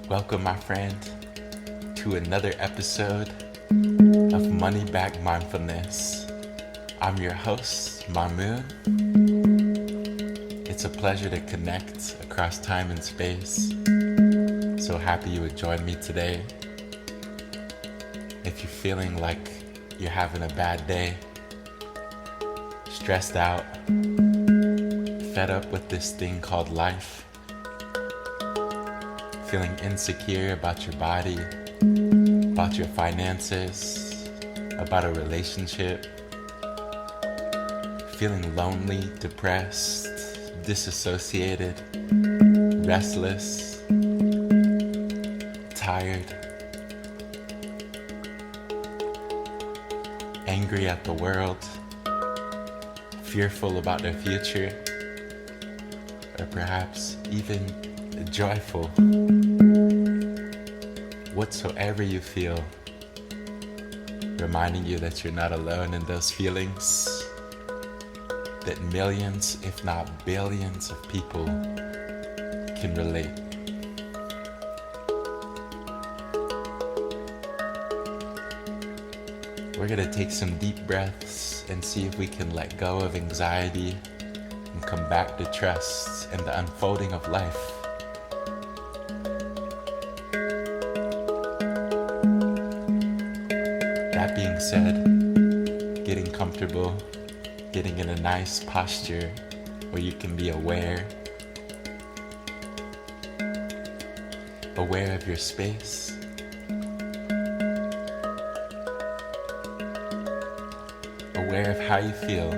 Welcome, my friend, to another episode of Money Back Mindfulness. I'm your host, Mamoon. It's a pleasure to connect across time and space. So happy you would join me today. If you're feeling like you're having a bad day, stressed out, fed up with this thing called life, feeling insecure about your body, about your finances, about a relationship, feeling lonely, depressed, disassociated, restless, tired, angry at the world, fearful about the future, or perhaps even joyful. Whatsoever you feel, reminding you that you're not alone in those feelings, that millions, if not billions of people can relate. We're gonna take some deep breaths and see if we can let go of anxiety and come back to trust and the unfolding of life. That being said, getting comfortable, getting in a nice posture where you can be aware of your space, aware of how you feel.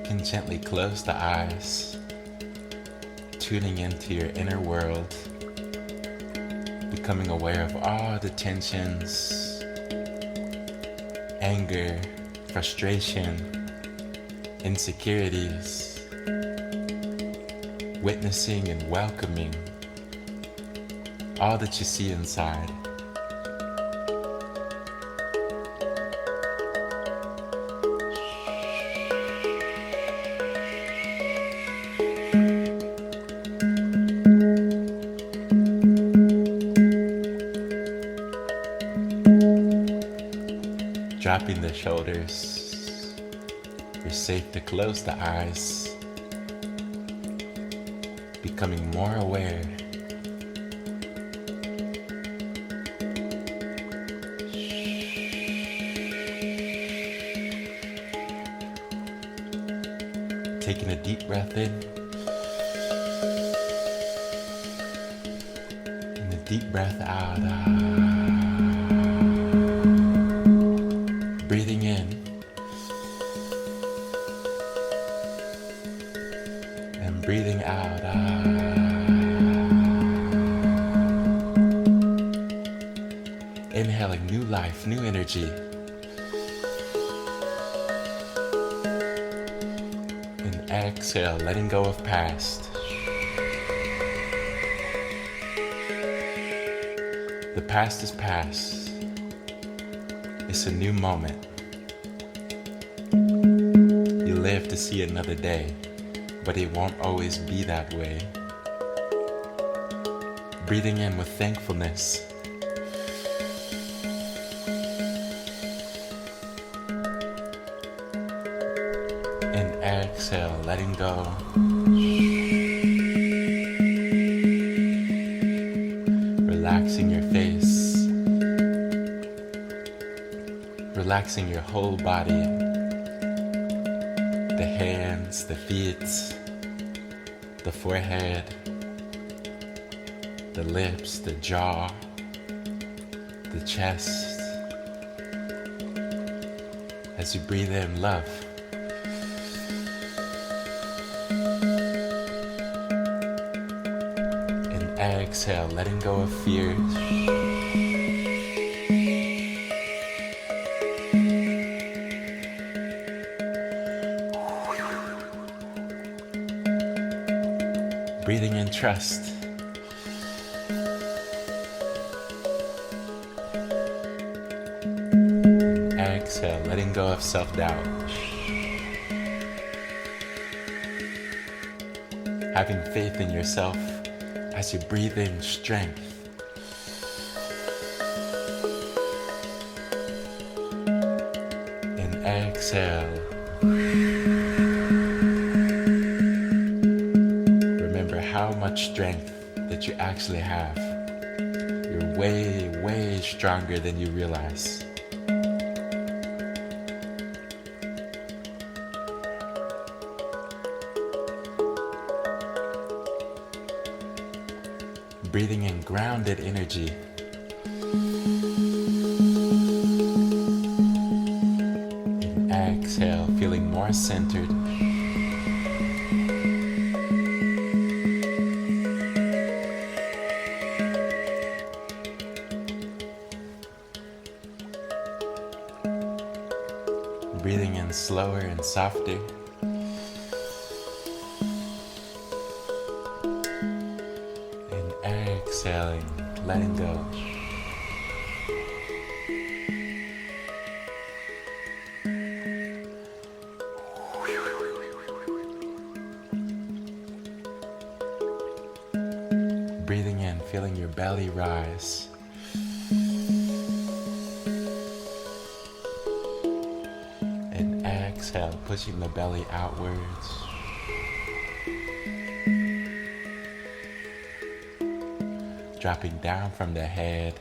And gently close the eyes, tuning into your inner world, becoming aware of all the tensions, anger, frustration, insecurities, witnessing and welcoming all that you see inside. Dropping the shoulders, you're safe to close the eyes, becoming more aware. Taking a deep breath in, and a deep breath out. Breathing in and breathing out. Inhaling new life, new energy. And exhale, letting go of past. The past is past. It's a new moment. You live to see another day, but it won't always be that way. Breathing in with thankfulness. And exhale, letting go. Relaxing your face. Relaxing your whole body, the hands, the feet, the forehead, the lips, the jaw, the chest. As you breathe in love, and exhale, letting go of fear. Breathing in trust. Exhale, letting go of self-doubt. Having faith in yourself as you breathe in strength. And exhale. Remember how much strength that you actually have. You're way, way stronger than you realize. Breathing in grounded energy. And exhale, feeling more centered. Breathing in slower and softer. Exhaling, letting go. Breathing in, feeling your belly rise. And exhale, pushing the belly outwards. Dropping down from the head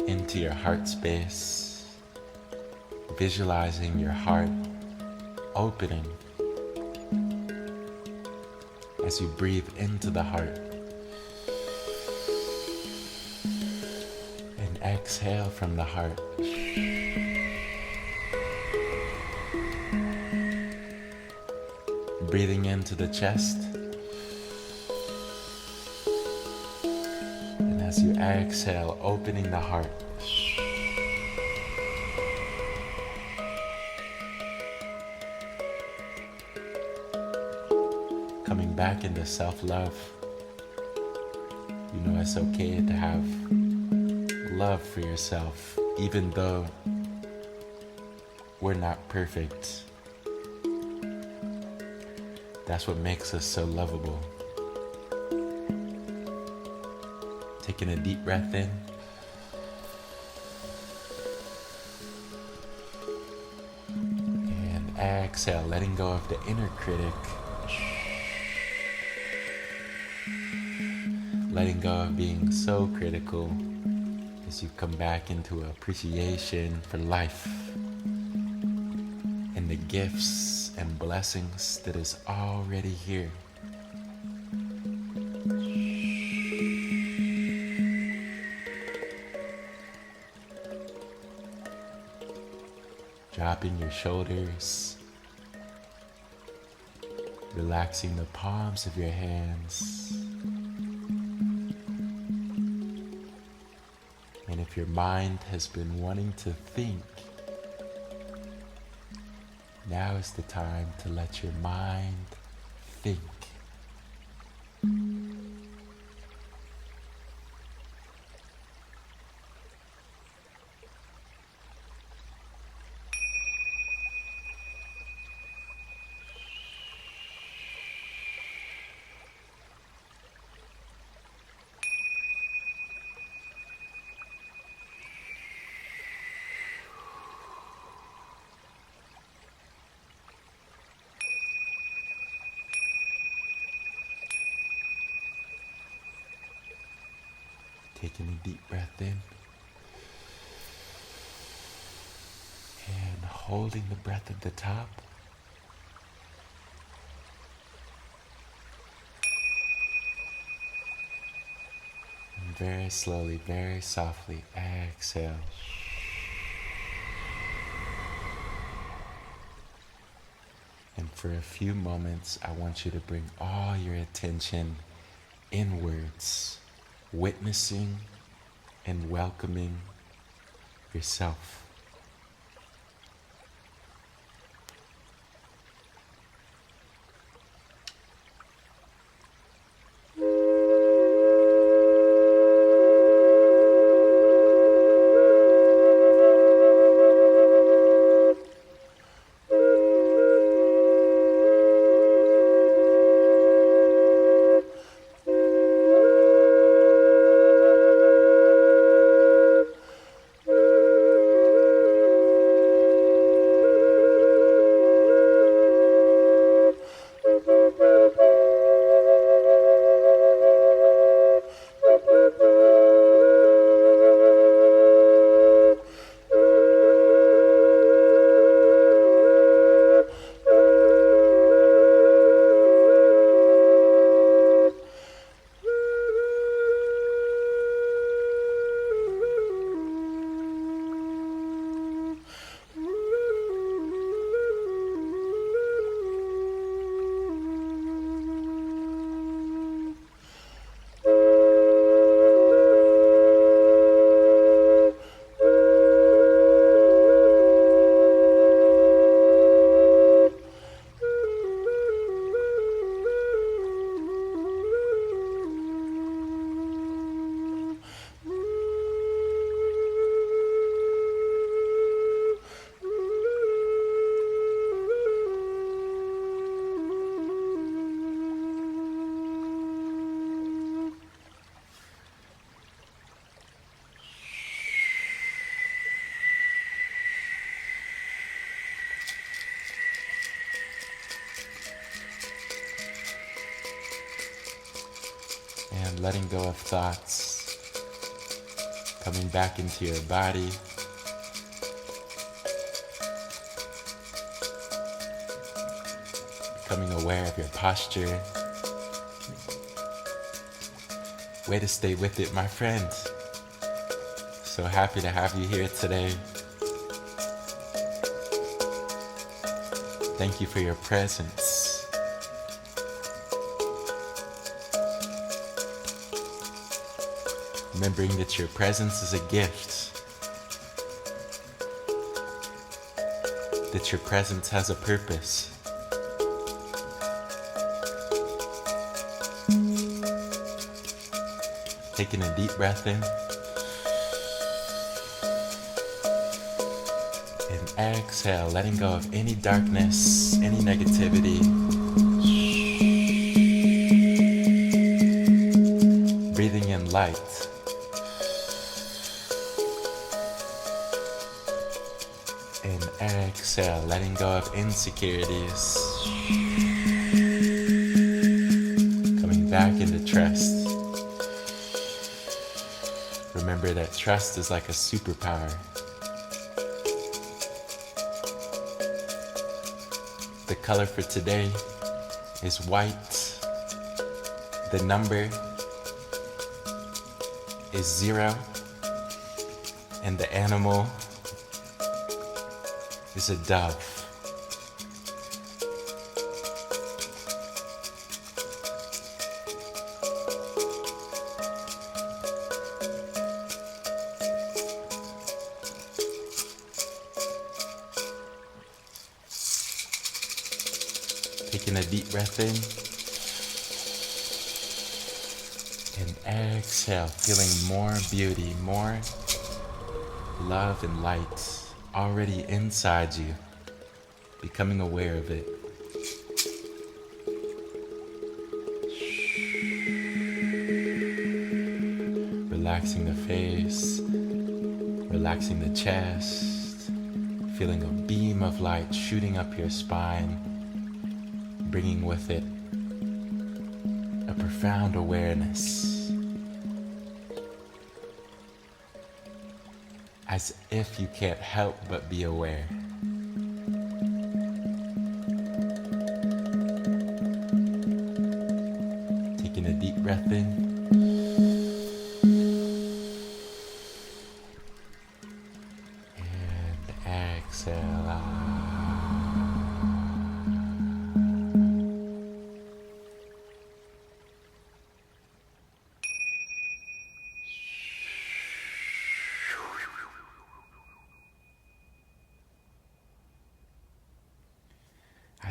into your heart space, visualizing your heart opening as you breathe into the heart. And exhale from the heart. Breathing into the chest. As you exhale, opening the heart. Coming back into self-love. You know it's okay to have love for yourself, even though we're not perfect. That's what makes us so lovable. Taking a deep breath in. And exhale, letting go of the inner critic. Letting go of being so critical as you come back into appreciation for life and the gifts and blessings that is already here. Dropping your shoulders, relaxing the palms of your hands. And if your mind has been wanting to think, now is the time to let your mind think. Taking a deep breath in and holding the breath at the top. And very slowly, very softly exhale. And for a few moments, I want you to bring all your attention inwards witnessing and welcoming yourself. And letting go of thoughts, coming back into your body. Becoming aware of your posture. Way to stay with it, my friend. So happy to have you here today. Thank you for your presence. Remembering that your presence is a gift. That your presence has a purpose. Taking a deep breath in. And exhale, letting go of any darkness, any negativity. Breathing in light. Exhale, letting go of insecurities. Coming back into trust. Remember that trust is like a superpower. The color for today is white. The number is 0. And the animal is a dove. Taking a deep breath in and exhale, feeling more beauty, more love and light already inside you, becoming aware of it. Relaxing the face, relaxing the chest, feeling a beam of light shooting up your spine, bringing with it a profound awareness. As if you can't help but be aware. Taking a deep breath in. And exhale.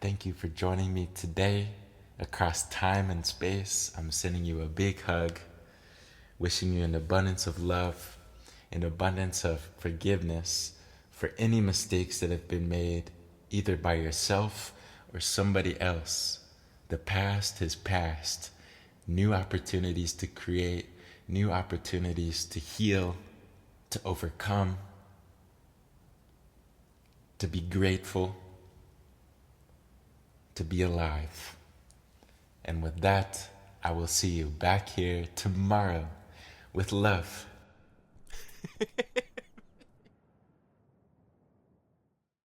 thank you for joining me today across time and space. I'm sending you a big hug, wishing you an abundance of love, an abundance of forgiveness for any mistakes that have been made, either by yourself or somebody else. The past has passed. New opportunities to create, new opportunities to heal, to overcome, to be grateful, to be alive. And with that, I will see you back here tomorrow with love.